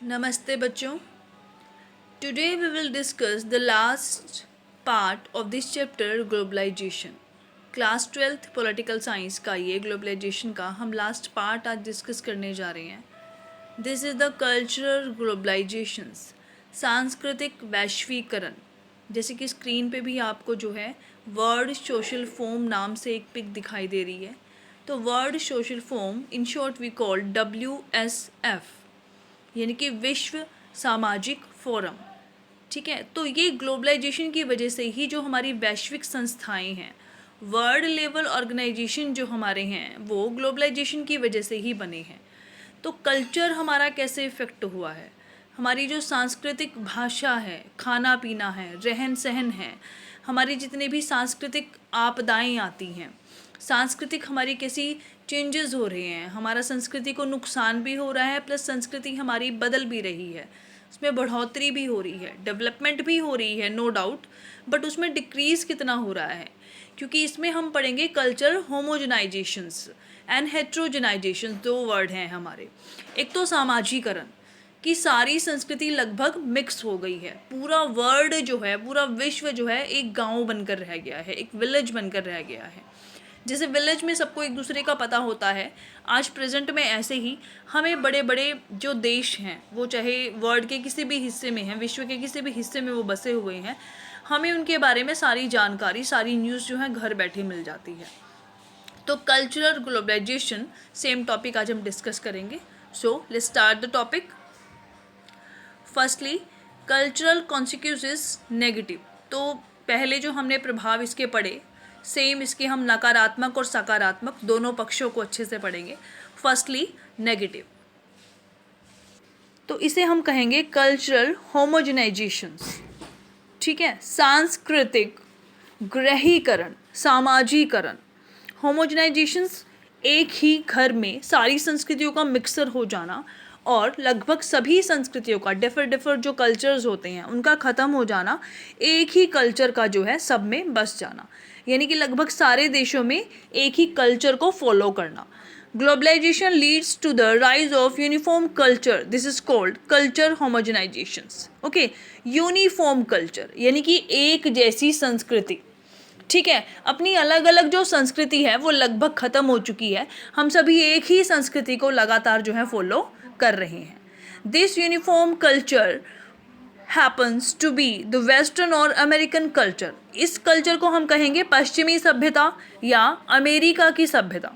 Namaste बच्चों. Today we will discuss the last part of this chapter globalization. Class 12th political science का ये globalisation का हम last part आज discuss करने जा रहे हैं. दिस इज़ द कल्चरल ग्लोबलाइजेशंस, सांस्कृतिक वैश्वीकरण. जैसे कि स्क्रीन पे भी आपको जो है वर्ल्ड सोशल फोरम नाम से एक पिक दिखाई दे रही है. तो world social forum in short we call WSF, यानी कि विश्व सामाजिक फोरम. ठीक है, तो ये ग्लोबलाइजेशन की वजह से ही जो हमारी वैश्विक संस्थाएं हैं, वर्ल्ड लेवल ऑर्गेनाइजेशन जो हमारे हैं, वो ग्लोबलाइजेशन की वजह से ही बने हैं. तो कल्चर हमारा कैसे इफेक्ट हुआ है, हमारी जो सांस्कृतिक भाषा है, खाना पीना है, रहन सहन है, हमारी जितने भी सांस्कृतिक आपदाएं आती हैं, सांस्कृतिक हमारी कैसी चेंजेस हो रहे हैं, हमारा संस्कृति को नुकसान भी हो रहा है प्लस संस्कृति हमारी बदल भी रही है, उसमें बढ़ोतरी भी हो रही है, डेवलपमेंट भी हो रही है, नो डाउट. बट उसमें डिक्रीज़ कितना हो रहा है, क्योंकि इसमें हम पढ़ेंगे कल्चर होमोजेनाइजेशंस एंड हेट्रोजेनाइजेशंस. दो वर्ड हैं हमारे. एक तो सामाजिकरण, कि सारी संस्कृति लगभग मिक्स हो गई है. पूरा वर्ल्ड जो है, पूरा विश्व जो है एक गांव बनकर रह गया है, एक विलेज बनकर रह गया है. जैसे विलेज में सबको एक दूसरे का पता होता है, आज प्रेजेंट में ऐसे ही हमें बड़े बड़े जो देश हैं, वो चाहे वर्ल्ड के किसी भी हिस्से में हैं, विश्व के किसी भी हिस्से में वो बसे हुए हैं, हमें उनके बारे में सारी जानकारी, सारी न्यूज़ जो है घर बैठे मिल जाती है. तो कल्चरल ग्लोबलाइजेशन सेम टॉपिक आज हम डिस्कस करेंगे. So let's start the topic. Firstly cultural consequences negative. तो पहले जो हमने प्रभाव इसके पढ़े, सेम इसके हम नकारात्मक और सकारात्मक दोनों पक्षों को अच्छे से पढ़ेंगे. फर्स्टली नेगेटिव, तो इसे हम कहेंगे कल्चरल होमोजेनाइजेशंस. ठीक है, सांस्कृतिक ग्रहीकरण, सामाजीकरण. होमोजेनाइजेशंस एक ही घर में सारी संस्कृतियों का मिक्सर हो जाना और लगभग सभी संस्कृतियों का डिफर जो कल्चर्स होते हैं उनका ख़त्म हो जाना, एक ही कल्चर का जो है सब में बस जाना, यानी कि लगभग सारे देशों में एक ही कल्चर को फॉलो करना. Globalisation leads to the rise of uniform culture. This is called culture homogenisations. Okay, uniform culture यानी कि एक जैसी संस्कृति. ठीक है, अपनी अलग अलग जो संस्कृति है वो लगभग ख़त्म हो चुकी है, हम सभी एक ही संस्कृति को लगातार जो है फॉलो कर रहे हैं. This uniform culture happens to be the western और अमेरिकन कल्चर. इस कल्चर को हम कहेंगे पश्चिमी सभ्यता या अमेरिका की सभ्यता.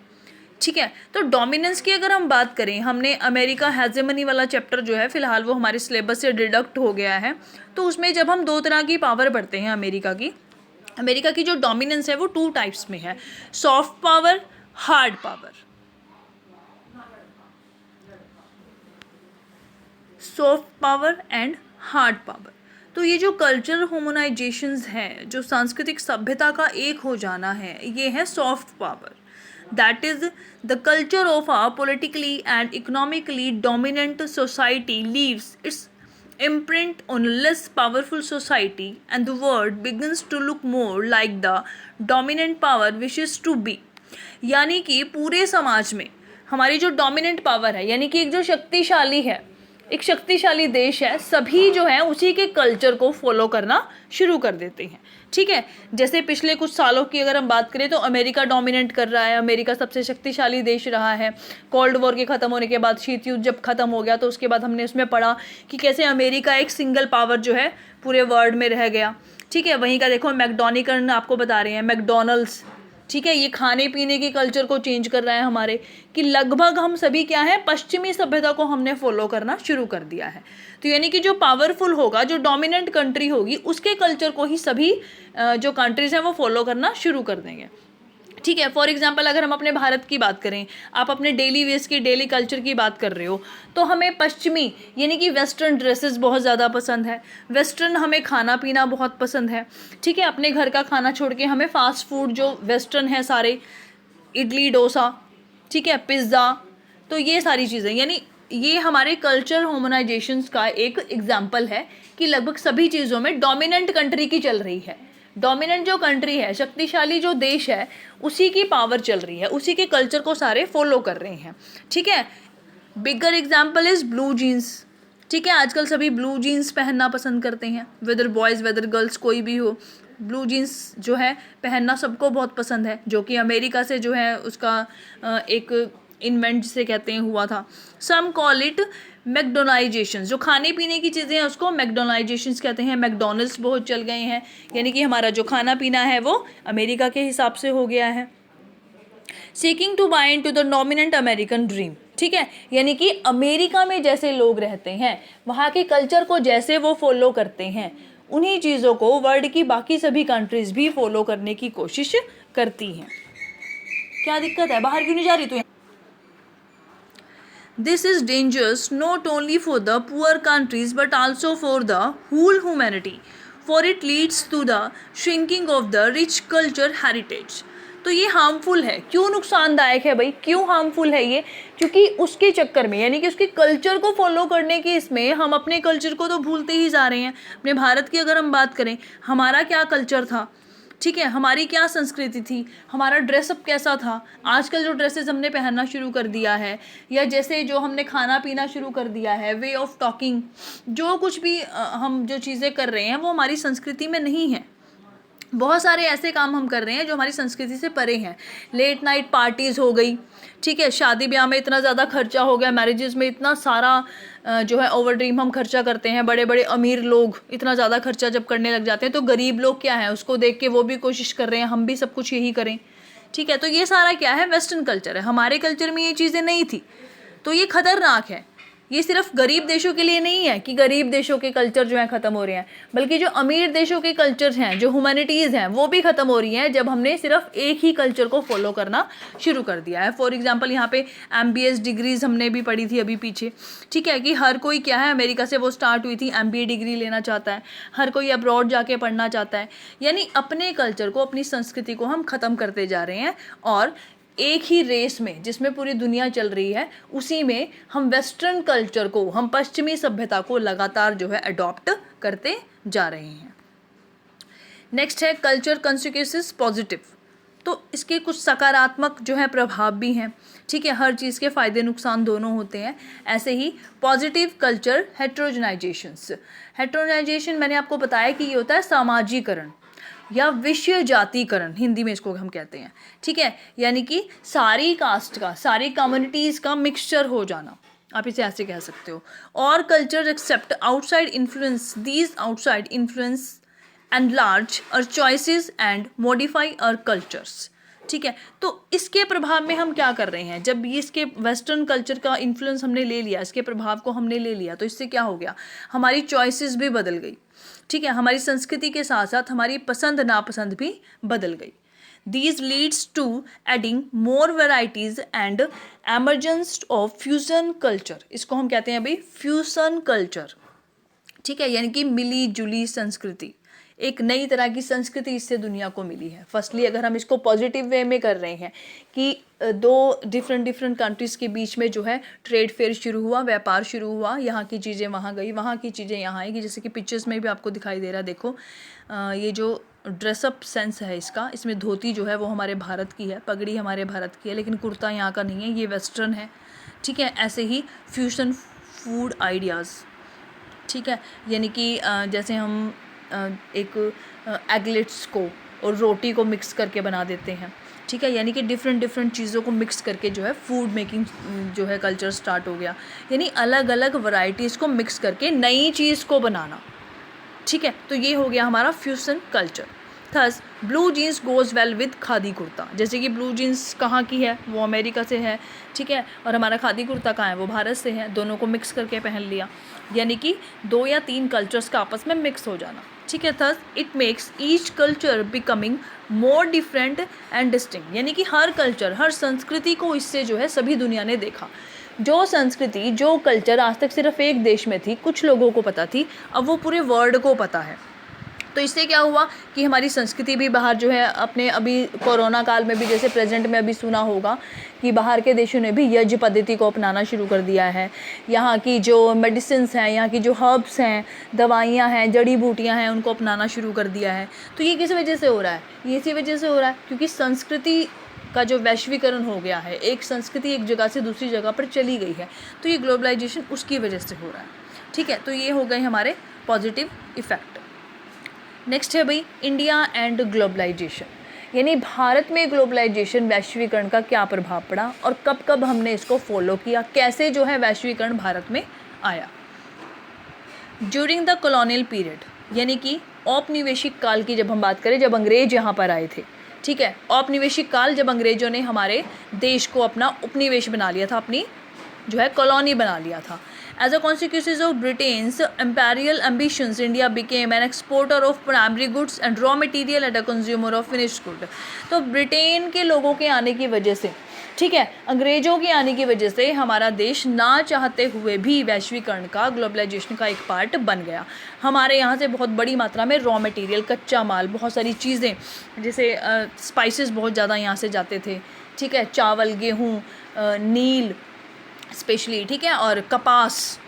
ठीक है, तो डोमिनेंस की अगर हम बात करें, हमने अमेरिका हेजेमनी वाला चैप्टर जो है फिलहाल वो हमारे सिलेबस से डिडक्ट हो गया है. तो उसमें जब हम दो तरह की पावर पढ़ते हैं अमेरिका की जो डोमिनेंस है वो टू टाइप्स में है, soft power, hard power. Soft power and hard power. तो ये जो कल्चरल होमोनाइजेशंस है, जो सांस्कृतिक सभ्यता का एक हो जाना है, ये है soft power. That is the culture of a politically and economically dominant society leaves its imprint on a less powerful society and the world begins to look more like the dominant power wishes to be. यानी कि पूरे समाज में हमारी जो dominant power है, यानी कि एक जो शक्तिशाली है, एक शक्तिशाली देश है, सभी जो है उसी के कल्चर को फॉलो करना शुरू कर देते हैं. ठीक है, जैसे पिछले कुछ सालों की अगर हम बात करें तो अमेरिका डोमिनेट कर रहा है, अमेरिका सबसे शक्तिशाली देश रहा है. कोल्ड वॉर के ख़त्म होने के बाद, शीत युद्ध जब ख़त्म हो गया तो उसके बाद हमने उसमें पढ़ा कि कैसे अमेरिका एक सिंगल पावर जो है पूरे वर्ल्ड में रह गया. ठीक है, वहीं का देखो मैकडोनिकल आपको बता रहे हैं, मैकडोनल्ड्स. ठीक है, ये खाने पीने के कल्चर को चेंज कर रहा है हमारे, कि लगभग हम सभी क्या है, पश्चिमी सभ्यता को हमने फॉलो करना शुरू कर दिया है. तो यानी कि जो पावरफुल होगा, जो डोमिनेंट कंट्री होगी, उसके कल्चर को ही सभी जो कंट्रीज हैं वो फॉलो करना शुरू कर देंगे. ठीक है, फॉर एग्जांपल अगर हम अपने भारत की बात करें, आप अपने डेली वेयर्स की, डेली कल्चर की बात कर रहे हो, तो हमें पश्चिमी यानी कि वेस्टर्न ड्रेसेस बहुत ज़्यादा पसंद है, वेस्टर्न हमें खाना पीना बहुत पसंद है. ठीक है, अपने घर का खाना छोड़ के हमें फास्ट फूड जो वेस्टर्न है सारे, इडली डोसा, ठीक है, पिज़्ज़ा, तो ये सारी चीज़ें, यानी ये हमारे कल्चर होमोनाइजेशंस का एक एग्जाम्पल है कि लगभग सभी चीज़ों में डोमिनेंट कंट्री की चल रही है. डोमिनेंट जो कंट्री है, शक्तिशाली जो देश है, उसी की पावर चल रही है, उसी के कल्चर को सारे फॉलो कर रहे हैं. ठीक है, बिगर एग्जाम्पल इज ब्लू जीन्स. ठीक है, आजकल सभी ब्लू जीन्स पहनना पसंद करते हैं, वेदर बॉयज़ वेदर गर्ल्स कोई भी हो, ब्लू जीन्स जो है पहनना सबको बहुत पसंद है, जो कि अमेरिका से जो है उसका एक इन्वेंट जिसे कहते हैं हुआ था। सम कॉल इट मैकडोनाइजेशन, जो खाने पीने की चीज़ें हैं उसको मैकडोनाइजेशन कहते हैं। मैकडोनल्ड्स बहुत चल गए हैं, यानी कि हमारा जो खाना पीना है वो अमेरिका के हिसाब से हो गया है। Seeking to buy into the dominant American dream, ठीक है, यानी कि अमेरिका में जैसे लोग रहते हैं, वहाँ के कल्चर को जैसे वो फॉलो करते हैं, उन्हीं चीज़ों को वर्ल्ड की बाकी सभी कंट्रीज भी फॉलो करने की कोशिश करती हैं। क्या दिक्कत है, बाहर क्यों नहीं जा रही तू? This is dangerous not only for the poor countries but also for the whole humanity, for it leads to the shrinking of the rich culture heritage. तो ये हार्मफुल है। क्यों नुकसानदायक है भाई, क्यों हार्मफुल है ये? क्योंकि उसके चक्कर में, यानी कि उसके कल्चर को फॉलो करने की इसमें हम अपने कल्चर को तो भूलते ही जा रहे हैं। अपने भारत की अगर हम बात करें, हमारा क्या कल्चर था, ठीक है, हमारी क्या संस्कृति थी, हमारा ड्रेसअप कैसा था। आजकल जो ड्रेसेस हमने पहनना शुरू कर दिया है, या जैसे जो हमने खाना पीना शुरू कर दिया है, वे ऑफ टॉकिंग, जो कुछ भी हम जो चीज़ें कर रहे हैं वो हमारी संस्कृति में नहीं है। बहुत सारे ऐसे काम हम कर रहे हैं जो हमारी संस्कृति से परे हैं। लेट नाइट पार्टीज़ हो गई, ठीक है, शादी ब्याह में इतना ज़्यादा खर्चा हो गया, मैरिजेस में इतना सारा जो है ओवर ड्रीम हम खर्चा करते हैं। बड़े बड़े अमीर लोग इतना ज़्यादा खर्चा जब करने लग जाते हैं तो गरीब लोग क्या है, उसको देख के वो भी कोशिश कर रहे हैं हम भी सब कुछ यही करें, ठीक है। तो ये सारा क्या है, वेस्टर्न कल्चर है। हमारे कल्चर में ये चीज़ें नहीं थी, तो ये खतरनाक है। ये सिर्फ गरीब देशों के लिए नहीं है कि गरीब देशों के कल्चर जो है ख़त्म हो रहे हैं, बल्कि जो अमीर देशों के कल्चर हैं, जो ह्यूमैनिटीज़ हैं, वो भी ख़त्म हो रही हैं जब हमने सिर्फ एक ही कल्चर को फॉलो करना शुरू कर दिया है। फॉर एग्जांपल यहाँ पे MBA डिग्रीज़ हमने भी पढ़ी थी अभी पीछे, ठीक है, कि हर कोई क्या है, अमेरिका से वो स्टार्ट हुई थी, MBA डिग्री लेना चाहता है, हर कोई अब्रॉड जाके पढ़ना चाहता है। यानी अपने कल्चर को, अपनी संस्कृति को हम ख़त्म करते जा रहे हैं, और एक ही रेस में जिसमें पूरी दुनिया चल रही है, उसी में हम वेस्टर्न कल्चर को, हम पश्चिमी सभ्यता को लगातार जो है अडॉप्ट करते जा रहे हैं। नेक्स्ट है कल्चर कंसिक्वेंसेस पॉजिटिव। तो इसके कुछ सकारात्मक जो है प्रभाव भी हैं, ठीक है, हर चीज़ के फ़ायदे नुकसान दोनों होते हैं। ऐसे ही पॉजिटिव कल्चर हेट्रोजेनाइजेशंस। हेट्रोजेनाइजेशन मैंने आपको बताया कि ये होता है सामाजिकरण या विश्व जातिकरण, हिंदी में इसको हम कहते हैं, ठीक है, यानी कि सारी कास्ट का, सारी कम्युनिटीज़ का मिक्सचर हो जाना, आप इसे ऐसे कह सकते हो। और culture accept outside influence, these outside influence enlarge our choices and modify our cultures, ठीक है। तो इसके प्रभाव में हम क्या कर रहे हैं, जब ये इसके वेस्टर्न कल्चर का इन्फ्लुएंस हमने ले लिया, इसके प्रभाव को हमने ले लिया, तो इससे क्या हो गया, हमारी चॉइसेस भी बदल गई, ठीक है, हमारी संस्कृति के साथ साथ हमारी पसंद नापसंद भी बदल गई। These leads to adding more varieties and emergence of fusion culture। इसको हम कहते हैं भाई फ्यूजन कल्चर, ठीक है, यानी कि मिली जुली संस्कृति, एक नई तरह की संस्कृति इससे दुनिया को मिली है। फर्स्टली अगर हम इसको पॉजिटिव वे में कर रहे हैं कि दो डिफरेंट कंट्रीज़ के बीच में जो है ट्रेड फेयर शुरू हुआ, व्यापार शुरू हुआ, यहाँ की चीज़ें वहाँ गई, वहाँ की चीज़ें यहाँ आएगी, जैसे कि पिक्चर्स में भी आपको दिखाई दे रहा है। देखो ये जो ड्रेसअप सेंस है इसका, इसमें धोती जो है वो हमारे भारत की है, पगड़ी हमारे भारत की है, लेकिन कुर्ता यहाँ का नहीं है, ये वेस्टर्न है, ठीक है। ऐसे ही फ्यूजन फूड आइडियाज़, ठीक है, यानी कि जैसे हम एक एगलेट्स को और रोटी को मिक्स करके बना देते हैं, ठीक है, यानी कि डिफरेंट चीज़ों को मिक्स करके जो है फूड मेकिंग जो है कल्चर स्टार्ट हो गया, यानी अलग अलग वैरायटीज़ को मिक्स करके नई चीज़ को बनाना, ठीक है। तो ये हो गया हमारा fusion culture. Thus blue jeans goes well with khadi kurta, जैसे कि ब्लू जीन्स कहाँ की है, वो अमेरिका से है, ठीक है, और हमारा खादी कुर्ता कहाँ है, वो भारत से है, दोनों को मिक्स करके पहन लिया, यानी कि 2 या 3 कल्चर्स का आपस में मिक्स हो जाना, ठीक है। Thus it makes each culture becoming more different and distinct, यानी कि हर कल्चर, हर संस्कृति को इससे जो है सभी दुनिया ने देखा। जो संस्कृति, जो कल्चर आज तक सिर्फ एक देश में थी, कुछ लोगों को पता थी, अब वो पूरे वर्ल्ड को पता है। तो इससे क्या हुआ कि हमारी संस्कृति भी बाहर जो है अपने, अभी कोरोना काल में भी जैसे प्रेजेंट में अभी सुना होगा कि बाहर के देशों ने भी यज्ञ पद्धति को अपनाना शुरू कर दिया है। यहाँ की जो मेडिसिन्स हैं, यहाँ की जो हर्ब्स हैं, दवाइयाँ हैं, जड़ी बूटियाँ हैं, उनको अपनाना शुरू कर दिया है। तो ये किस वजह से हो रहा है, ये इसी वजह से हो रहा है क्योंकि संस्कृति का जो वैश्वीकरण हो गया है, एक संस्कृति एक जगह से दूसरी जगह पर चली गई है, तो ये ग्लोबलाइजेशन उसकी वजह से हो रहा है, ठीक है, तो ये हो गए हमारे पॉजिटिव इफ़ेक्ट। नेक्स्ट है भाई इंडिया एंड ग्लोबलाइजेशन, यानी भारत में ग्लोबलाइजेशन वैश्वीकरण का क्या प्रभाव पड़ा और कब कब हमने इसको फॉलो किया, कैसे जो है वैश्वीकरण भारत में आया। ड्यूरिंग द कॉलोनियल पीरियड, यानी कि औपनिवेशिक काल की जब हम बात करें, जब अंग्रेज यहाँ पर आए थे, ठीक है, औपनिवेशिक काल जब अंग्रेजों ने हमारे देश को अपना उपनिवेश बना लिया था, अपनी जो है कॉलोनी बना लिया था। As a consequence of Britain's imperial ambitions, India became an exporter of primary goods and raw material and a consumer of finished good। तो ब्रिटेन के लोगों के आने की वजह से, ठीक है, अंग्रेजों के आने की वजह से हमारा देश ना चाहते हुए भी वैश्वीकरण का, ग्लोबलाइजेशन का एक पार्ट बन गया। हमारे यहाँ से बहुत बड़ी मात्रा में रॉ मटेरियल, कच्चा माल, बहुत सारी चीज़ें, जैसे स्पाइसेस बहुत ज़्यादा यहाँ से जाते थे, ठीक है, चावल, गेहूँ, नील स्पेशली, ठीक है, और कपास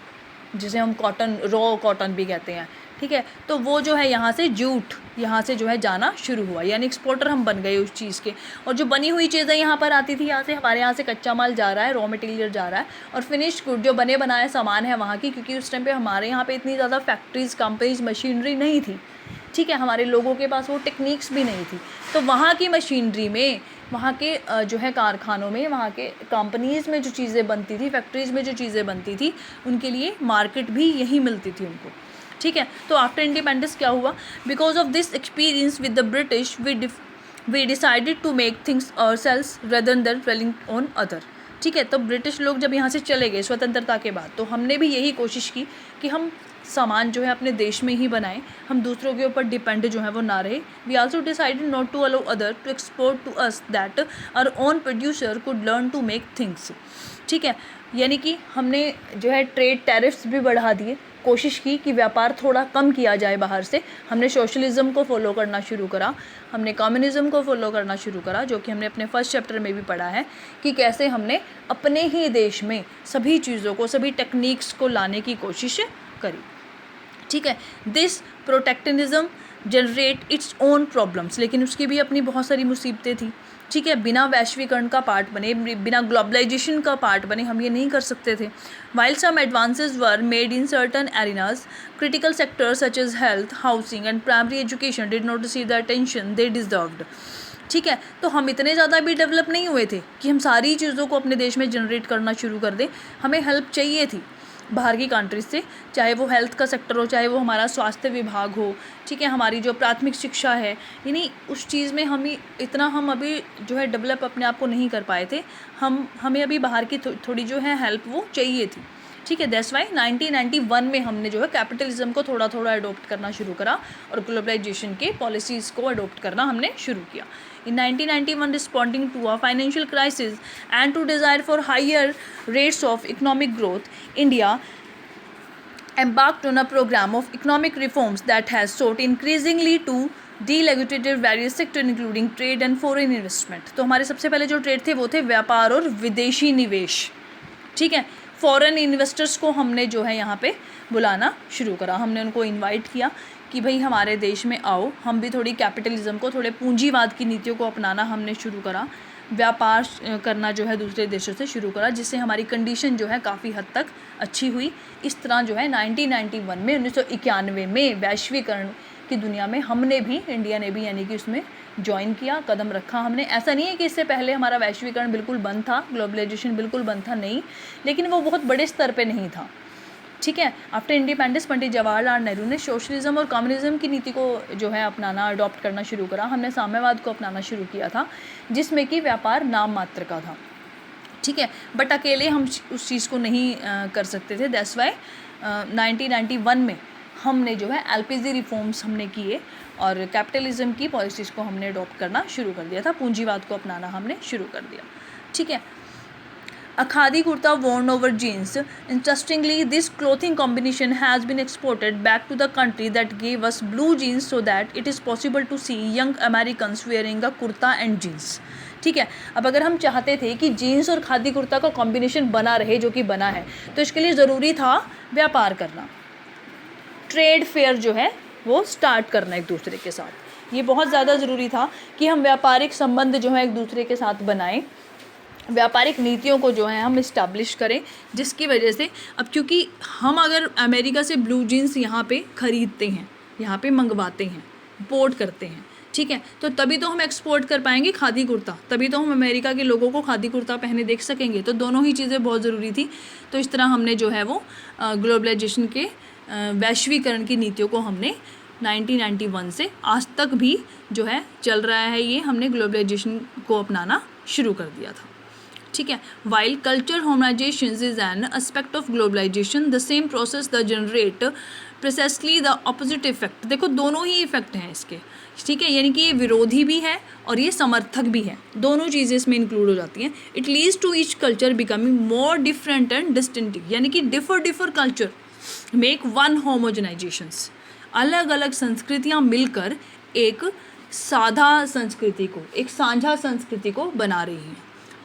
जिसे हम कॉटन, रॉ कॉटन भी कहते हैं, ठीक है, तो वो जो है यहाँ से जूट यहाँ से जो है जाना शुरू हुआ, यानी एक्सपोर्टर हम बन गए उस चीज़ के। और जो बनी हुई चीज़ें यहाँ पर आती थी, यहाँ से हमारे यहाँ से कच्चा माल जा रहा है, रॉ मटेरियल जा रहा है, और फिनिश्ड गुड जो बने बनाए सामान है वहाँ की, क्योंकि उस टाइम पे हमारे यहाँ पे इतनी ज़्यादा फैक्ट्रीज, कंपनीज, मशीनरी नहीं थी, ठीक है, हमारे लोगों के पास वो टेक्निक्स भी नहीं थी, तो वहाँ की मशीनरी में, वहाँ के जो है कारखानों में, वहाँ के कंपनीज़ में जो चीज़ें बनती थी, फैक्ट्रीज़ में जो चीज़ें बनती थी, उनके लिए मार्केट भी यही मिलती थी उनको, ठीक है। तो आफ्टर इंडिपेंडेंस क्या हुआ, because of this experience with the British we decided to make things ourselves rather than relying on other, ठीक है। तो ब्रिटिश लोग जब यहाँ से चले गए स्वतंत्रता के बाद, तो हमने भी यही कोशिश की कि हम सामान जो है अपने देश में ही बनाएं, हम दूसरों के ऊपर डिपेंड जो है वो ना रहे। We also decided not to allow other to export to us that our own producer could learn to make things, ठीक है, यानी कि हमने जो है ट्रेड टैरिफ्स भी बढ़ा दिए, कोशिश की कि व्यापार थोड़ा कम किया जाए बाहर से। हमने सोशलिज्म को फॉलो करना शुरू करा, हमने कम्युनिज्म को फॉलो करना शुरू करा, जो कि हमने अपने फर्स्ट चैप्टर में भी पढ़ा है कि कैसे हमने अपने ही देश में सभी चीज़ों को, सभी टेक्निक्स को लाने की कोशिश करी, ठीक है। This protectionism generate its own problems, लेकिन उसकी भी अपनी बहुत सारी मुसीबतें थी, ठीक है। बिना वैश्वीकरण का पार्ट बने, बिना ग्लोबलाइजेशन का पार्ट बने हम ये नहीं कर सकते थे। While some advances were made in certain arenas, critical sectors such as health, housing and primary education did not receive the attention they deserved, ठीक है। तो हम इतने ज़्यादा भी डेवलप नहीं हुए थे कि हम सारी चीज़ों को अपने देश में जनरेट करना शुरू कर दें, हमें हेल्प चाहिए थी बाहर की कंट्रीज से, चाहे वो हेल्थ का सेक्टर हो, चाहे वो हमारा स्वास्थ्य विभाग हो, ठीक है, हमारी जो प्राथमिक शिक्षा है, यानी उस चीज़ में हम हम अभी जो है डेवलप अपने आप को नहीं कर पाए थे, हमें अभी बाहर की थोड़ी जो है हेल्प वो चाहिए थी, ठीक है। दैट्स वाई 1991 में हमने जो है कैपिटलिज्म को थोड़ा थोड़ा अडोप्ट करना शुरू करा और ग्लोबलाइजेशन के पॉलिसीज़ को अडोप्ट करना हमने शुरू किया। In 1991, responding to a financial crisis and to desire for higher rates of economic growth, India embarked on a program of economic reforms that has sought increasingly to deregulate various sectors including trade and foreign investment। तो हमारे सबसे पहले जो trade थे वो थे व्यापार और विदेशी निवेश, ठीक है। फॉरेन इन्वेस्टर्स को हमने जो है यहाँ पे बुलाना शुरू करा, हमने उनको इनवाइट किया कि भाई हमारे देश में आओ, हम भी थोड़ी कैपिटलिज्म को, थोड़े पूंजीवाद की नीतियों को अपनाना हमने शुरू करा, व्यापार करना जो है दूसरे देशों से शुरू करा, जिससे हमारी कंडीशन जो है काफ़ी हद तक अच्छी हुई। इस तरह जो है 1991 में 1991 में वैश्वीकरण की दुनिया में हमने भी, इंडिया ने भी, यानी कि उसमें ज्वाइन किया, कदम रखा हमने। ऐसा नहीं है कि इससे पहले हमारा वैश्वीकरण बिल्कुल बंद था, ग्लोबलाइजेशन बिल्कुल बंद था, नहीं, लेकिन वो बहुत बड़े स्तर पे नहीं था, ठीक है। आफ्टर इंडिपेंडेंस पंडित जवाहरलाल नेहरू ने सोशलिज्म और कम्युनिज्म की नीति को जो है अपनाना, अडॉप्ट करना शुरू करा। हमने साम्यवाद को अपनाना शुरू किया था, जिसमें कि व्यापार नाम मात्र का था, ठीक है, बट अकेले हम उस चीज़ को नहीं कर सकते थे। दैट्स वाई 1991 में हमने जो है एलपीजी रिफॉर्म्स हमने किए और कैपिटलिज्म की पॉलिसीज़ को हमने अडॉप्ट करना शुरू कर दिया था, पूंजीवाद को अपनाना हमने शुरू कर दिया, ठीक है। A khadi kurta worn over jeans. Interestingly, this clothing combination has been exported back to the country that gave us blue jeans, so that it is possible to see young Americans wearing a kurta and jeans. ठीक है, अब अगर हम चाहते थे कि jeans और खादी कुर्ता का कॉम्बिनेशन बना रहे, जो कि बना है, तो इसके लिए ज़रूरी था व्यापार करना, ट्रेड फेयर जो है वो स्टार्ट करना एक दूसरे के साथ। ये बहुत ज़्यादा ज़रूरी था कि हम व्यापारिक संबंध जो है एक दूसरे के साथ बनाएं, व्यापारिक नीतियों को जो है हम इस्टेब्लिश करें, जिसकी वजह से अब क्योंकि हम अगर अमेरिका से ब्लू जीन्स यहाँ पे ख़रीदते हैं, यहाँ पे मंगवाते हैं, इम्पोर्ट करते हैं, ठीक है, तो तभी तो हम एक्सपोर्ट कर पाएंगे खादी कुर्ता, तभी तो हम अमेरिका के लोगों को खादी कुर्ता पहने देख सकेंगे। तो दोनों ही चीज़ें बहुत ज़रूरी थी। तो इस तरह हमने जो है वो ग्लोबलाइजेशन के वैश्वीकरण की नीतियों को हमने 1991 से आज तक भी जो है चल रहा है, ये हमने ग्लोबलाइजेशन को अपनाना शुरू कर दिया था, ठीक है। While culture homogenisation is an aspect of globalisation the same process the generate precisely the opposite effect. देखो दोनों ही इफेक्ट हैं इसके, ठीक है, यानी कि ये विरोधी भी है और ये समर्थक भी है, दोनों चीज़ें इसमें इंक्लूड हो जाती हैं। It leads to each culture becoming more different and distinctive, यानी कि differ culture make one homogenisations, अलग अलग संस्कृतियाँ मिलकर एक साझा संस्कृति को, एक साझा संस्कृति को बना रही हैं,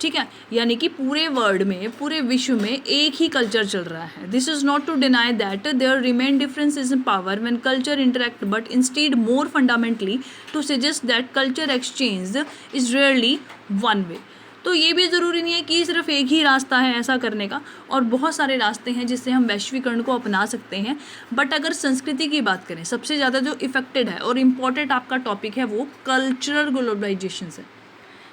ठीक है। यानी कि पूरे वर्ल्ड में, पूरे विश्व में एक ही कल्चर चल रहा है। This is not to deny that there remain differences in power when culture interact, but instead more fundamentally to suggest that culture exchange is rarely one way. तो ये भी ज़रूरी नहीं है कि सिर्फ एक ही रास्ता है ऐसा करने का, और बहुत सारे रास्ते हैं जिससे हम वैश्वीकरण को अपना सकते हैं। बट अगर संस्कृति की बात करें, सबसे ज़्यादा जो इफेक्टेड है और इम्पॉर्टेंट आपका टॉपिक है वो कल्चरल ग्लोबलाइजेशन है,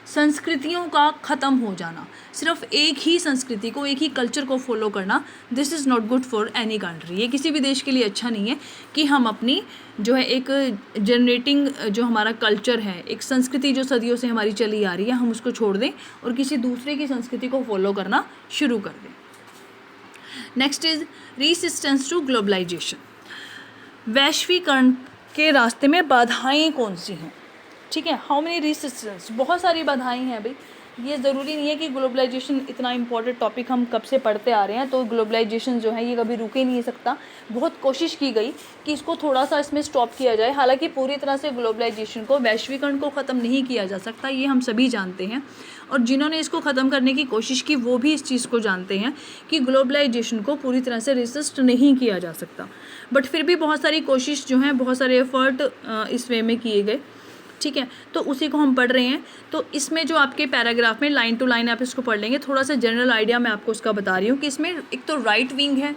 संस्कृतियों का ख़त्म हो जाना, सिर्फ एक ही संस्कृति को, एक ही कल्चर को फॉलो करना, this is not good for any country. ये किसी भी देश के लिए अच्छा नहीं है कि हम अपनी जो है एक जनरेटिंग जो हमारा कल्चर है, एक संस्कृति जो सदियों से हमारी चली आ रही है, हम उसको छोड़ दें और किसी दूसरे की संस्कृति को फॉलो करना शुरू कर दें। Next is resistance to globalisation. वैश्वीकरण के रास्ते में बाधाएं कौन सी हैं, ठीक है, हाउ मेनी रेसिस्टेंस, बहुत सारी बाधाएं हैं भाई। ये ज़रूरी नहीं है कि ग्लोबलाइजेशन इतना इंपॉर्टेंट टॉपिक हम कब से पढ़ते आ रहे हैं, तो ग्लोबलाइजेशन जो है ये कभी रुक ही नहीं सकता। बहुत कोशिश की गई कि इसको थोड़ा सा इसमें स्टॉप किया जाए, हालांकि पूरी तरह से ग्लोबलाइजेशन को, वैश्वीकरण को ख़त्म नहीं किया जा सकता, ये हम सभी जानते हैं। और जिन्होंने इसको ख़त्म करने की कोशिश की वो भी इस चीज़ को जानते हैं कि ग्लोबलाइजेशन को पूरी तरह से रेसिस्ट नहीं किया जा सकता। बट फिर भी बहुत सारी कोशिश जो है, बहुत सारे एफर्ट इस वे में किए गए, ठीक है, तो उसी को हम पढ़ रहे हैं। तो इसमें जो आपके पैराग्राफ में लाइन टू लाइन आप इसको पढ़ लेंगे, थोड़ा सा जनरल आइडिया मैं आपको उसका बता रही हूँ कि इसमें एक तो राइट विंग है,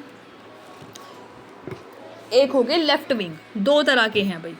एक हो गए लेफ्ट विंग, दो तरह के हैं भाई।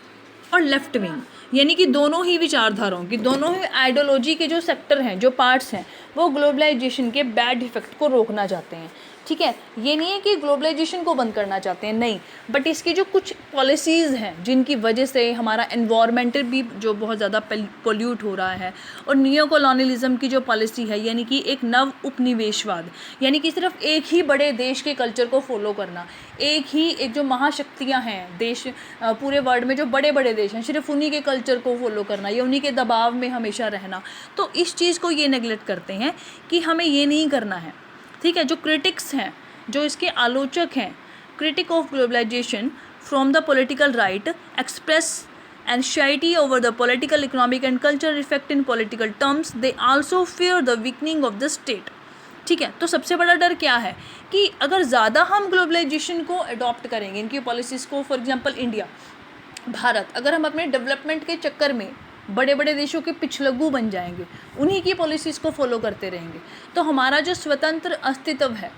और लेफ्ट विंग यानी कि दोनों ही विचारधाराओं की, दोनों ही आइडियोलॉजी के जो सेक्टर हैं, जो पार्ट्स हैं, वो ग्लोबलाइजेशन के बैड इफेक्ट को रोकना चाहते हैं, ठीक है। ये नहीं है कि ग्लोबलाइजेशन को बंद करना चाहते हैं, नहीं, बट इसकी जो कुछ पॉलिसीज़ हैं जिनकी वजह से हमारा एनवायरमेंटल भी जो बहुत ज़्यादा पोल्यूट हो रहा है, और नियो कॉलोनियलिज्म की जो पॉलिसी है, यानी कि एक नव उपनिवेशवाद, यानी कि सिर्फ एक ही बड़े देश के कल्चर को फॉलो करना, एक जो महाशक्तियाँ हैं देश, पूरे वर्ल्ड में जो बड़े बड़े देश हैं, सिर्फ उन्हीं के कल्चर को फॉलो करना या उन्हीं के दबाव में हमेशा रहना, तो इस चीज़ को ये नेगलेक्ट करते हैं कि हमें ये नहीं करना है, ठीक है। जो क्रिटिक्स हैं, जो इसके आलोचक हैं, critic of globalisation from the political right express anxiety over the political, economic and cultural effect in political terms. They also fear the weakening of the state. ठीक है, तो सबसे बड़ा डर क्या है कि अगर ज़्यादा हम ग्लोबलाइजेशन को अडॉप्ट करेंगे, इनकी पॉलिसीज़ को, फॉर एग्जांपल इंडिया, भारत, अगर हम अपने डेवलपमेंट के चक्कर में बड़े बड़े देशों के पिछलग्गू बन जाएंगे, उन्हीं की पॉलिसीज़ को फॉलो करते रहेंगे, तो हमारा जो स्वतंत्र अस्तित्व है,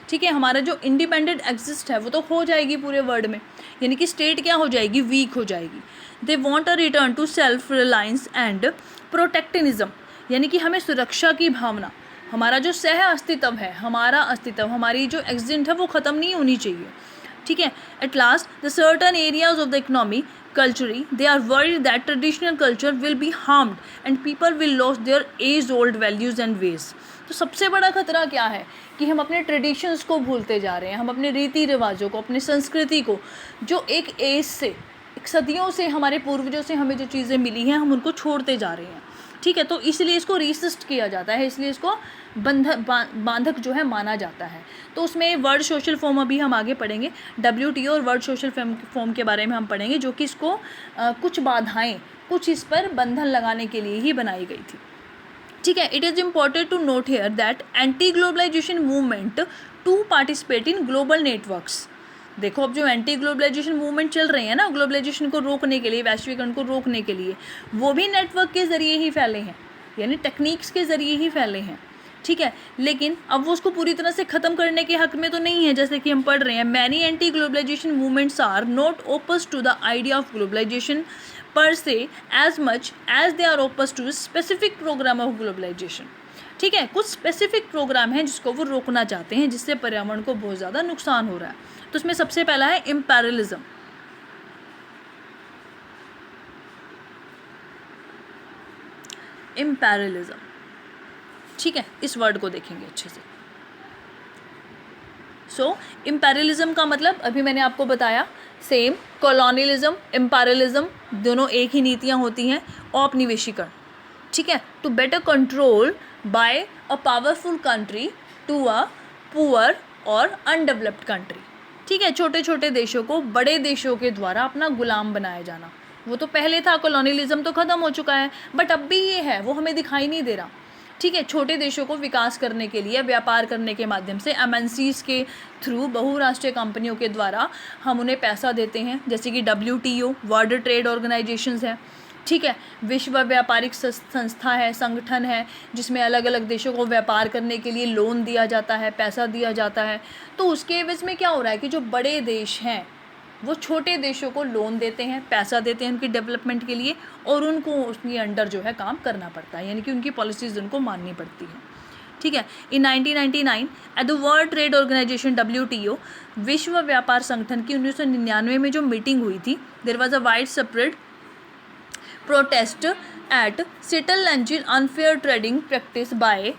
ठीक है, हमारा जो इंडिपेंडेंट एग्जिस्ट है, वो तो हो जाएगी पूरे वर्ल्ड में, यानी कि स्टेट क्या हो जाएगी, वीक हो जाएगी। They want a return to self reliance and protectionism, यानी कि हमें सुरक्षा की भावना, हमारा जो सह अस्तित्व है, हमारा अस्तित्व, हमारी जो एग्जिस्ट है, वो ख़त्म नहीं होनी चाहिए, ठीक है। At last the certain areas of the economy culturally they are worried that traditional culture will be harmed and people will lose their age old values and ways. तो सबसे बड़ा खतरा क्या है कि हम अपने ट्रेडिशंस को भूलते जा रहे हैं, हम अपने रीति रिवाजों को, अपनी संस्कृति को, जो एक एज से, एक सदियों से हमारे पूर्वजों से हमें जो चीज़ें मिली हैं, हम उनको छोड़ते जा रहे हैं, ठीक है। तो इसलिए इसको रेसिस्ट किया जाता है, इसलिए इसको बांधक जो है माना जाता है। तो उसमें वर्ल्ड सोशल फॉर्म अभी हम आगे पढ़ेंगे, WTO और वर्ल्ड सोशल फॉर्म के बारे में हम पढ़ेंगे, जो कि इसको कुछ बाधाएं, कुछ इस पर बंधन लगाने के लिए ही बनाई गई थी, ठीक है। It is important to note here that anti globalisation movement to participate in global networks. देखो, अब जो एंटी ग्लोबलाइजेशन मूवमेंट चल रहे हैं ना, ग्लोबलाइजेशन को रोकने के लिए, वैश्वीकरण को रोकने के लिए, वो भी नेटवर्क के ज़रिए ही फैले हैं, यानी टेक्निक्स के ज़रिए ही फैले हैं, ठीक है, लेकिन अब वो उसको पूरी तरह से ख़त्म करने के हक में तो नहीं है। जैसे कि हम पढ़ रहे हैं, many anti globalisation movements are not oppose to the idea of globalisation per se as much as they are oppose to specific program of globalisation. ठीक है, कुछ स्पेसिफिक प्रोग्राम हैं जिसको वो रोकना चाहते हैं, जिससे पर्यावरण को बहुत ज़्यादा नुकसान हो रहा है। तो उसमें सबसे पहला है इम्पेरियलिज्म। इम्पेरियलिज्म, ठीक है, इस वर्ड को देखेंगे अच्छे से। सो इम्पेरियलिज्म का मतलब अभी मैंने आपको बताया, सेम कॉलोनियलिज्म, इम्पेरियलिज्म दोनों एक ही नीतियाँ होती हैं। औपनिवेशीकरण, ठीक है, to better control by a powerful country to a poor और अनडेवलप्ड कंट्री। ठीक है, छोटे छोटे देशों को बड़े देशों के द्वारा अपना गुलाम बनाया जाना। वो तो पहले था, कॉलोनियलिज्म तो ख़त्म हो चुका है, बट अब भी ये है, वो हमें दिखाई नहीं दे रहा। ठीक है, छोटे देशों को विकास करने के लिए व्यापार करने के माध्यम से एमएनसीज के थ्रू, बहुराष्ट्रीय कंपनियों के द्वारा हम उन्हें पैसा देते हैं, जैसे कि WTO वर्ल्ड ट्रेड ऑर्गेनाइजेशंस है। ठीक है, विश्व व्यापारिक संस्था है, संगठन है, जिसमें अलग अलग देशों को व्यापार करने के लिए लोन दिया जाता है, पैसा दिया जाता है। तो उसके एवज में क्या हो रहा है कि जो बड़े देश हैं वो छोटे देशों को लोन देते हैं, पैसा देते हैं उनकी डेवलपमेंट के लिए, और उनको उसके अंडर जो है काम करना पड़ता है, यानी कि उनकी पॉलिसीज़ उनको माननी पड़ती है। ठीक है, in 1999 at the world trade organisation WTO, विश्व व्यापार संगठन की 1999 में जो मीटिंग हुई थी, there was a wide separate protest at Seattle alleging unfair trading practice by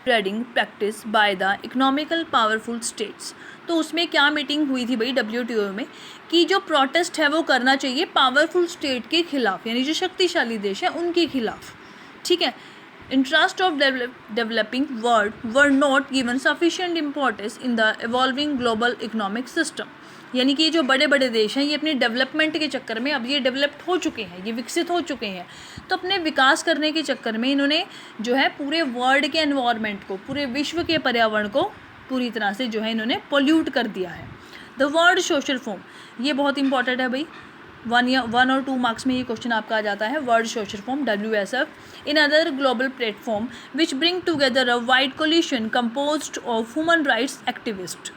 trading practice by the economical powerful states. तो उसमें क्या मीटिंग हुई थी भाई WTO में, कि जो प्रोटेस्ट है वो करना चाहिए पावरफुल स्टेट के खिलाफ, यानी जो शक्तिशाली देश है उनके खिलाफ। ठीक है, interest of developing world were not given sufficient importance in the evolving global economic system. यानी कि जो बड़े बड़े देश हैं ये अपनी डेवलपमेंट के चक्कर में, अब ये डेवलप्ड हो चुके हैं, ये विकसित हो चुके हैं, तो अपने विकास करने के चक्कर में इन्होंने जो है पूरे वर्ल्ड के एनवायरनमेंट को, पूरे विश्व के पर्यावरण को पूरी तरह से जो है इन्होंने पोल्यूट कर दिया है। द वर्ल्ड सोशल फोरम, ये बहुत इंपॉर्टेंट है भाई, 1 और 2 मार्क्स में ये क्वेश्चन आपका आ जाता है। World social Forum WSF in other global platform which bring together a wide coalition composed of human rights activist,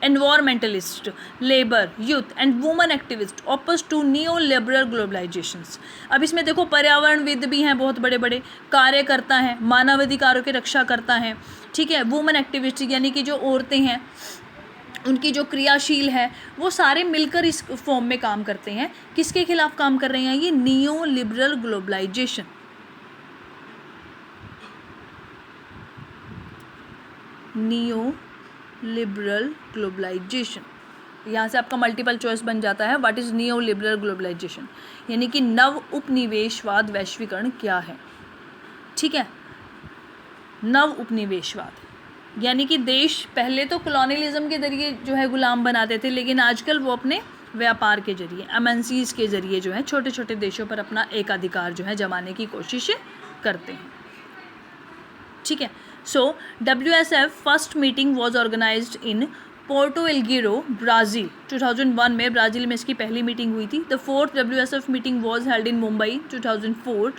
environmentalist, labour, youth and women activist oppose to new liberal globalisations. अब इसमें देखो पर्यावरणविद भी हैं, बहुत बड़े बड़े कार्यकर्ता हैं, मानवाधिकारों की रक्षा करता हैं। ठीक है, वुमेन एक्टिविस्ट यानी कि जो औरतें हैं उनकी जो क्रियाशील है, वो सारे मिलकर इस फॉर्म में काम करते हैं। किसके खिलाफ काम कर रहे हैं? ये neo liberal globalisation. Neo liberal globalisation, यहाँ से आपका मल्टीपल चॉइस बन जाता है, what is neo liberal globalisation, यानी कि नव उपनिवेशवाद वैश्वीकरण क्या है। ठीक है, नव उपनिवेशवाद यानी कि देश पहले तो कॉलोनियलिज्म के जरिए जो है गुलाम बनाते थे, लेकिन आजकल वो अपने व्यापार के जरिए, एमएनसीज के जरिए जो है छोटे छोटे देशों पर अपना एकाधिकार जो है जमाने की कोशिश करते हैं। ठीक है, so WSF first meeting was organized in Porto Alegre, Brazil. 2001 में ब्राज़ील में इसकी पहली मीटिंग हुई थी। The 4th WSF meeting was held in Mumbai 2004।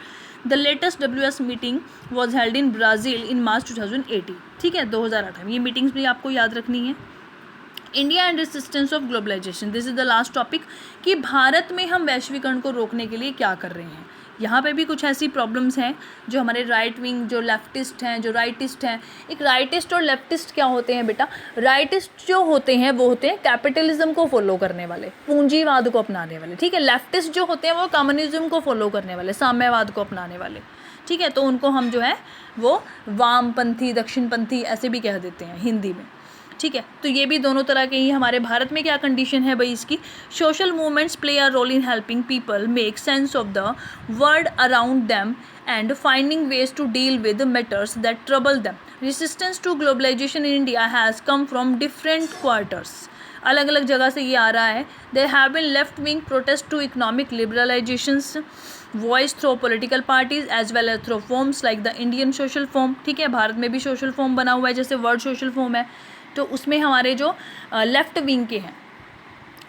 The latest WS meeting was held in Brazil in March 2018। ठीक है, 2008 में। ये मीटिंग्स भी आपको याद रखनी है। India and resistance of globalisation, this is the last topic, कि भारत में हम वैश्वीकरण को रोकने के लिए क्या कर रहे हैं। यहाँ पे भी कुछ ऐसी प्रॉब्लम्स हैं जो हमारे राइट विंग, जो लेफ्टिस्ट हैं, जो राइटिस्ट हैं। एक राइटिस्ट और लेफ्टिस्ट क्या होते हैं बेटा? राइटिस्ट जो होते हैं वो होते हैं कैपिटलिज्म को फॉलो करने वाले, पूंजीवाद को अपनाने वाले। ठीक है, लेफ्टिस्ट जो होते हैं वो कम्युनिज्म को फॉलो करने वाले, साम्यवाद को अपनाने वाले। ठीक है, तो उनको हम जो है वो वामपंथी, दक्षिणपंथी ऐसे भी कह देते हैं हिंदी में। ठीक है, तो ये भी दोनों तरह के ही। हमारे भारत में क्या कंडीशन है भाई इसकी? Social movements play a role in helping people make sense of the world around them and finding ways to deal with matters that trouble them. Resistance to globalization in India has come from different quarters, अलग अलग जगह से ये आ रहा है। There have been left wing protest to economic liberalizations voice through political parties as well as through forms like the Indian social form. ठीक है, भारत में भी सोशल फॉर्म बना हुआ है, जैसे वर्ल्ड सोशल फॉर्म है, तो उसमें हमारे जो लेफ़्ट विंग के हैं,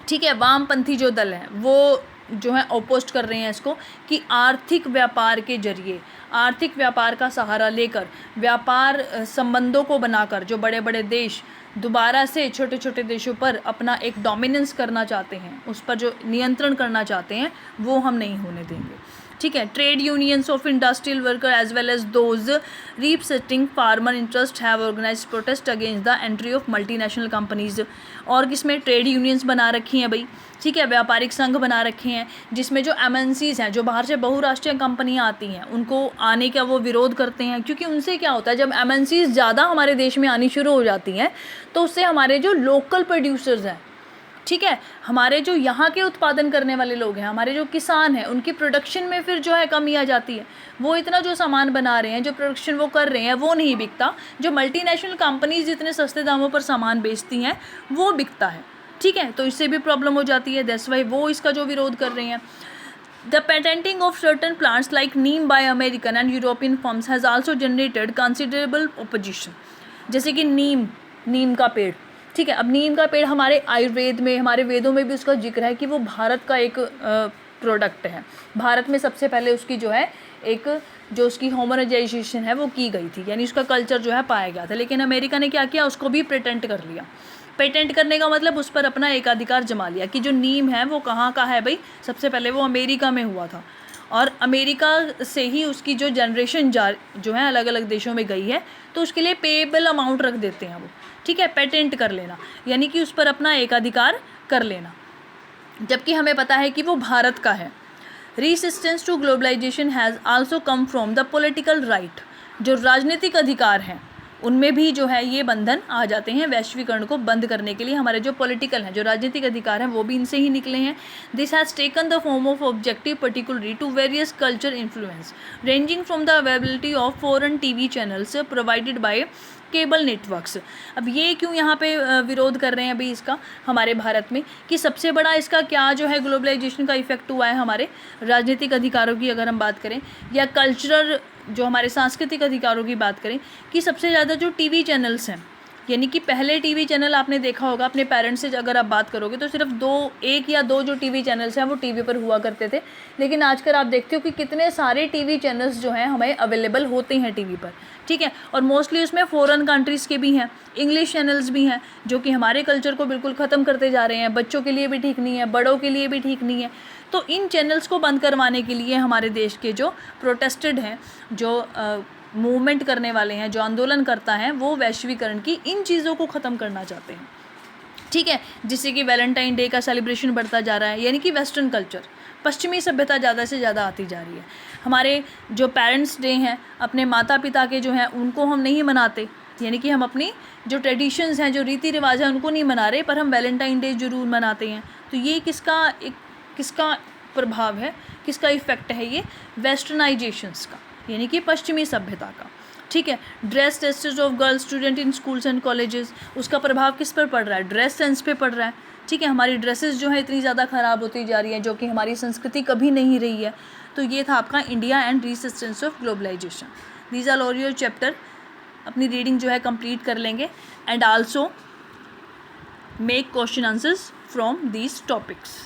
ठीक है, वामपंथी जो दल हैं वो जो है अपोस्ट कर रहे हैं इसको कि आर्थिक व्यापार के जरिए, आर्थिक व्यापार का सहारा लेकर, व्यापार संबंधों को बनाकर जो बड़े बड़े देश दोबारा से छोटे छोटे देशों पर अपना एक डोमिनेंस करना चाहते हैं, उस पर जो नियंत्रण करना चाहते हैं, वो हम नहीं होने देंगे। ठीक है, trade unions of industrial worker as well as those representing farmer interest have organised protest against the entry of multinational companies. और किसमें ट्रेड यूनियंस बना रखी हैं भाई, ठीक है, व्यापारिक संघ बना रखे हैं, जिसमें जो एमएनसीज हैं, जो बाहर से बहुराष्ट्रीय कंपनियां आती हैं, उनको आने का वो विरोध करते हैं। क्योंकि उनसे क्या होता है, जब एमएनसीज ज़्यादा हमारे देश में आनी शुरू हो जाती हैं तो उससे हमारे जो लोकल प्रोड्यूसर्स हैं, ठीक है, हमारे जो यहाँ के उत्पादन करने वाले लोग हैं, हमारे जो किसान हैं, उनकी प्रोडक्शन में फिर जो है कमी आ जाती है। वो इतना जो सामान बना रहे हैं, जो प्रोडक्शन वो कर रहे हैं, वो नहीं बिकता। जो मल्टीनेशनल कंपनीज जितने सस्ते दामों पर सामान बेचती हैं वो बिकता है। ठीक है, तो इससे भी प्रॉब्लम हो जाती है, दैट्स वाई वो इसका जो विरोध कर रहे हैं। The patenting of certain plants like Neem bye American and European firms has also generated considerable opposition. जैसे कि नीम का पेड़, ठीक है, अब नीम का पेड़ हमारे आयुर्वेद में, हमारे वेदों में भी उसका जिक्र है कि वो भारत का एक प्रोडक्ट है। भारत में सबसे पहले उसकी जो है एक जो उसकी होमोनाइजेशन है वो की गई थी, यानी उसका कल्चर जो है पाया गया था। लेकिन अमेरिका ने क्या किया, उसको भी पेटेंट कर लिया। पेटेंट करने का मतलब उस पर अपना एकाधिकार जमा लिया कि जो नीम है वो कहाँ का है भाई, सबसे पहले वो अमेरिका में हुआ था और अमेरिका से ही उसकी जो जनरेशन जो है अलग अलग देशों में गई है, तो उसके लिए पेएबल अमाउंट रख देते हैं वो। ठीक है, पेटेंट कर लेना यानी कि उस पर अपना एकाधिकार कर लेना, जबकि हमें पता है कि वो भारत का है। Resistance to globalisation has also come from the political right. जो राजनीतिक अधिकार हैं उनमें भी जो है ये बंधन आ जाते हैं वैश्वीकरण को बंद करने के लिए। हमारे जो पॉलिटिकल हैं, जो राजनीतिक अधिकार हैं, वो भी इनसे ही निकले हैं। This has taken the form of objective particularly to various culture influence ranging from the availability of foreign TV channels provided by cable networks. अब ये क्यों यहाँ पे विरोध कर रहे हैं अभी इसका हमारे भारत में, कि सबसे बड़ा इसका क्या जो है ग्लोबलाइजेशन का इफेक्ट हुआ है हमारे राजनीतिक अधिकारों की अगर हम बात करें, या कल्चरल जो हमारे सांस्कृतिक अधिकारों की बात करें, कि सबसे ज़्यादा जो टीवी चैनल्स हैं, यानी कि पहले टीवी चैनल आपने देखा होगा अपने पेरेंट्स से अगर आप बात करोगे तो सिर्फ एक या दो जो टीवी चैनल्स हैं वो टीवी पर हुआ करते थे। लेकिन आजकल आप देखते हो कि कितने सारे टीवी चैनल्स जो हैं हमें अवेलेबल होते हैं टीवी पर। ठीक है, और मोस्टली उसमें फ़ॉरेन कंट्रीज़ के भी हैं, इंग्लिश चैनल्स भी हैं, जो कि हमारे कल्चर को बिल्कुल ख़त्म करते जा रहे हैं। बच्चों के लिए भी ठीक नहीं है, बड़ों के लिए भी ठीक नहीं है। तो इन चैनल्स को बंद करवाने के लिए हमारे देश के जो प्रोटेस्टेड हैं, जो मूवमेंट करने वाले हैं, जो आंदोलन करता है, वो वैश्वीकरण की इन चीज़ों को ख़त्म करना चाहते हैं। ठीक है, जिससे कि वैलेंटाइन डे का सेलिब्रेशन बढ़ता जा रहा है, यानी कि वेस्टर्न कल्चर, पश्चिमी सभ्यता ज़्यादा से ज़्यादा आती जा रही है। हमारे जो पेरेंट्स डे हैं, अपने माता पिता के जो हैं उनको हम नहीं मनाते, यानी कि हम अपनी जो ट्रेडिशंस हैं, जो रीति रिवाज हैं, उनको नहीं मना रहे, पर हम वैलेंटाइन डे ज़रूर मनाते हैं। तो ये किसका प्रभाव है, किसका इफ़ेक्ट है, ये वेस्टर्नाइजेशंस का, यानी कि पश्चिमी सभ्यता का। ठीक है, dress tastes of girls student in schools and colleges, उसका प्रभाव किस पर पड़ रहा है, ड्रेस सेंस पे पड़ रहा है। ठीक है, हमारी ड्रेसेस जो है इतनी ज़्यादा ख़राब होती जा रही हैं, जो कि हमारी संस्कृति कभी नहीं रही है। तो ये था आपका India and resistance of globalization. These are all your chapter. अपनी रीडिंग जो है कंप्लीट कर लेंगे and also make question answers from these topics.